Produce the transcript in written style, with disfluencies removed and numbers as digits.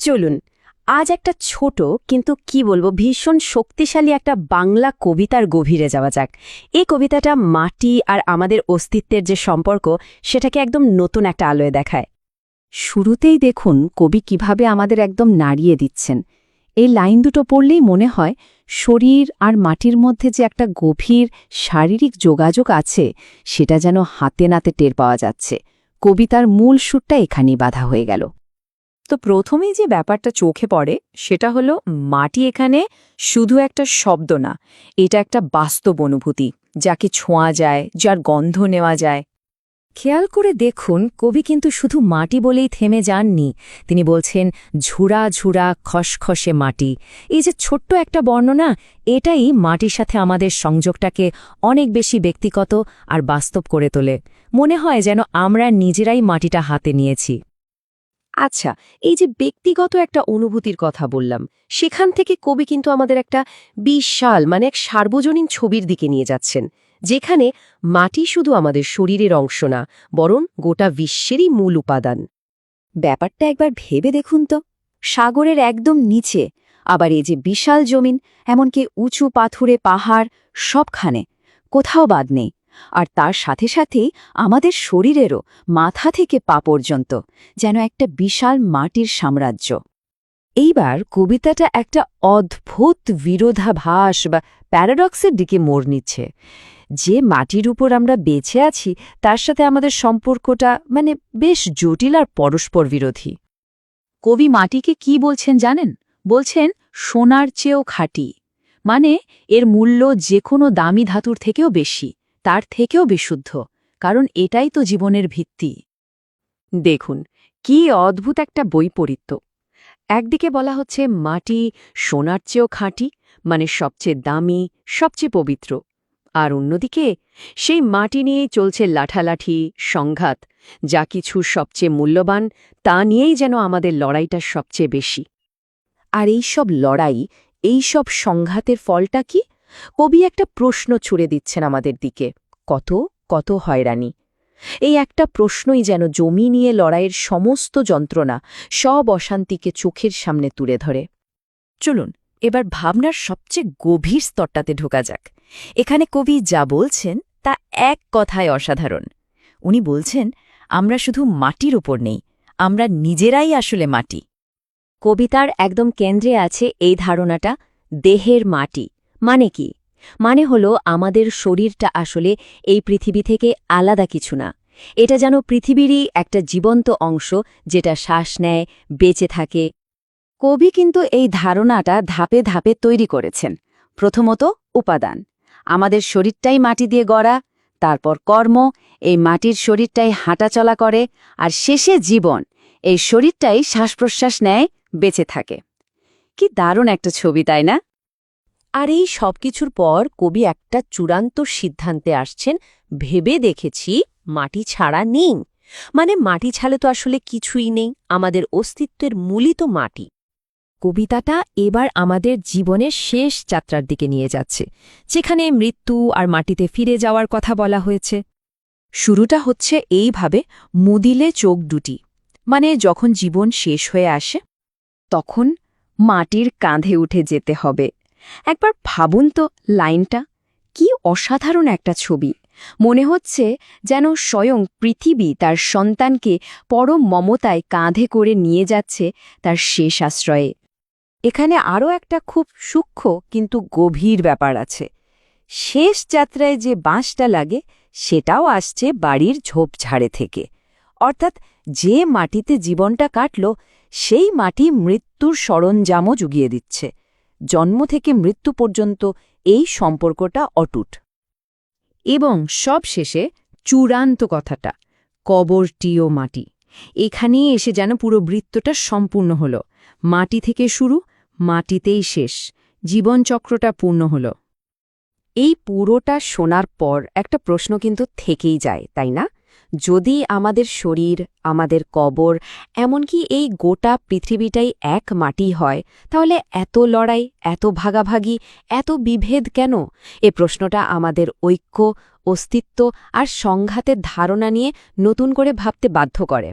চলুন আজ একটা ছোট কিন্তু কি বলবো ভীষণ শক্তিশালী একটা বাংলা কবিতার গভীরে যাওয়া যাক। এই কবিতাটা মাটি আর আমাদের অস্তিত্বের যে সম্পর্ক সেটাকে একদম নতুন একটা আলোয় দেখায়। শুরুতেই দেখুন কবি কিভাবে আমাদের একদম নাড়িয়ে দিচ্ছেন। এই লাইন দুটো পড়লেই মনে হয় শরীর আর মাটির মধ্যে যে একটা গভীর শারীরিক যোগাযোগ আছে সেটা যেন হাতে নাতে টের পাওয়া যাচ্ছে। কবিতার মূল সুরটা এখানেই বাধা হয়ে গেল। তো প্রথমেই যে ব্যাপারটা চোখে পড়ে সেটা হলো মাটি এখানে শুধু একটা শব্দ না, এটা একটা বাস্তব অনুভূতি, যাকে ছোঁয়া যায়, যার গন্ধ নেওয়া যায়। খেয়াল করে দেখুন কবি কিন্তু শুধু মাটি বলেই থেমে যাননি, তিনি বলছেন ঝুড়া ঝুড়া খসখসে মাটি। এই যে ছোট্ট একটা বর্ণনা, এটাই মাটির সাথে আমাদের সংযোগটাকে অনেক বেশি ব্যক্তিগত আর বাস্তব করে তোলে। মনে হয় যেন আমরা নিজেরাই মাটিটা হাতে নিয়েছি। আচ্ছা, এই যে ব্যক্তিগত একটা অনুভূতির কথা বললাম, সেখান থেকে কবি কিন্তু আমাদের একটা বিশাল এক সার্বজনীন ছবির দিকে নিয়ে যাচ্ছেন, যেখানে মাটি শুধু আমাদের শরীরের অংশ না, বরং গোটা বিশ্বেরই মূল উপাদান। ব্যাপারটা একবার ভেবে দেখুন তো, সাগরের একদম নিচে, আবার এই যে বিশাল জমিন, এমনকি উঁচু পাথুরে পাহাড়, সবখানে কোথাও বাদ নেই। আর তার সাথে সাথেই আমাদের শরীরেরও মাথা থেকে পা পর্যন্ত যেন একটা বিশাল মাটির সাম্রাজ্য। এইবার কবিতাটা একটা অদ্ভুত বিরোধাভাস বা প্যারাডক্সের দিকে মোড় নিচ্ছে। যে মাটির উপর আমরা বেঁচে আছি তার সাথে আমাদের সম্পর্কটা বেশ জটিল আর পরস্পর বিরোধী। কবি মাটিকে কি বলছেন জানেন? বলছেন সোনার চেয়েও খাঁটি, এর মূল্য যে কোনো দামি ধাতুর থেকেও বেশি, তার থেকেও বিশুদ্ধ, কারণ এটাই তো জীবনের ভিত্তি। দেখুন কি অদ্ভুত একটা বৈপরীত্য। একদিকে বলা হচ্ছে মাটি সোনার চেয়েও খাঁটি, সবচেয়ে দামি, সবচেয়ে পবিত্র, আর অন্যদিকে সেই মাটি নিয়েই চলছে লাঠালাঠি, সংঘাত, যা কিছু সবচেয়ে মূল্যবান তা নিয়েই যেন আমাদের লড়াইটা সবচেয়ে বেশি। আর এই সব লড়াই, এই সব সংঘাতের ফলটা কি? কবি একটা প্রশ্ন ছুড়ে দিচ্ছেন আমাদের দিকে, কত কত হয়রানি। এই একটা প্রশ্নই যেন জমি নিয়ে লড়াইয়ের সমস্ত যন্ত্রণা, সব অশান্তিকে চোখের সামনে তুলে ধরে। চলুন এবার ভাবনার সবচেয়ে গভীর স্তরটাতে ঢোকা যাক। এখানে কবি যা বলছেন তা এক কথায় অসাধারণ। উনি বলছেন আমরা শুধু মাটির উপর নেই, আমরা নিজেরাই আসলে মাটি। কবিতার একদম কেন্দ্রে আছে এই ধারণাটা, দেহের মাটি। মানে কি? হলো আমাদের শরীরটা আসলে এই পৃথিবী থেকে আলাদা কিছু না। এটা যেন পৃথিবীরই একটা জীবন্ত অংশ, যেটা শ্বাস নেয়, বেঁচে থাকে। কবি কিন্তু এই ধারণাটা ধাপে ধাপে তৈরি করেছেন। প্রথমত উপাদান, আমাদের শরীরটাই মাটি দিয়ে গড়া, তারপর কর্ম, এই মাটির শরীরটাই হাঁটাচলা করে, আর শেষে জীবন, এই শরীরটাই শ্বাসপ্রশ্বাস নেয়, বেঁচে থাকে। কি দারুণ একটা ছবি, তাই না? আর এই সবকিছুর পর কবি একটা চূড়ান্ত সিদ্ধান্তে আসছেন, ভেবে দেখেছি মাটি ছাড়া নেই। মাটি ছাড়া তো আসলে কিছুই নেই, আমাদের অস্তিত্বের মূলই তো মাটি। কবিতাটা এবার আমাদের জীবনের শেষ যাত্রার দিকে নিয়ে যাচ্ছে, যেখানে মৃত্যু আর মাটিতে ফিরে যাওয়ার কথা বলা হয়েছে। শুরুটা হচ্ছে এইভাবে, মুদিলে চোখ দুটি, যখন জীবন শেষ হয়ে আসে তখন মাটির কাঁধে উঠে যেতে হবে। একবার ভাবুন তো লাইনটা, কি অসাধারণ একটা ছবি। মনে হচ্ছে যেন স্বয়ং পৃথিবী তার সন্তানকে পরম মমতায় কাঁধে করে নিয়ে যাচ্ছে তার শেষ আশ্রয়ে। এখানে আরও একটা খুব সূক্ষ্ম কিন্তু গভীর ব্যাপার আছে। শেষ যাত্রায় যে বাঁশটা লাগে সেটাও আসছে বাড়ির ঝোপঝাড়ে থেকে। অর্থাৎ যে মাটিতে জীবনটা কাটল সেই মাটি মৃত্যুর সরঞ্জামও জুগিয়ে দিচ্ছে। জন্ম থেকে মৃত্যু পর্যন্ত এই সম্পর্কটা অটুট। এবং সব শেষে চূড়ান্ত কথাটা, কবরটিও মাটি। এখানেই এসে যেন পুরো বৃত্তটা সম্পূর্ণ হল। মাটি থেকে শুরু, মাটিতেই শেষ, জীবনচক্রটা পূর্ণ হল। এই পুরোটা শোনার পর একটা প্রশ্ন কিন্তু থেকেই যায়, তাই না? যদি আমাদের শরীর, আমাদের কবর, এমনকি এই গোটা পৃথিবীটাই এক মাটি হয়, তাহলে এত লড়াই, এত ভাগাভাগি, এত বিভেদ কেন? এ প্রশ্নটা আমাদের ঐক্য, অস্তিত্ব আর সংঘাতের ধারণা নিয়ে নতুন করে ভাবতে বাধ্য করে।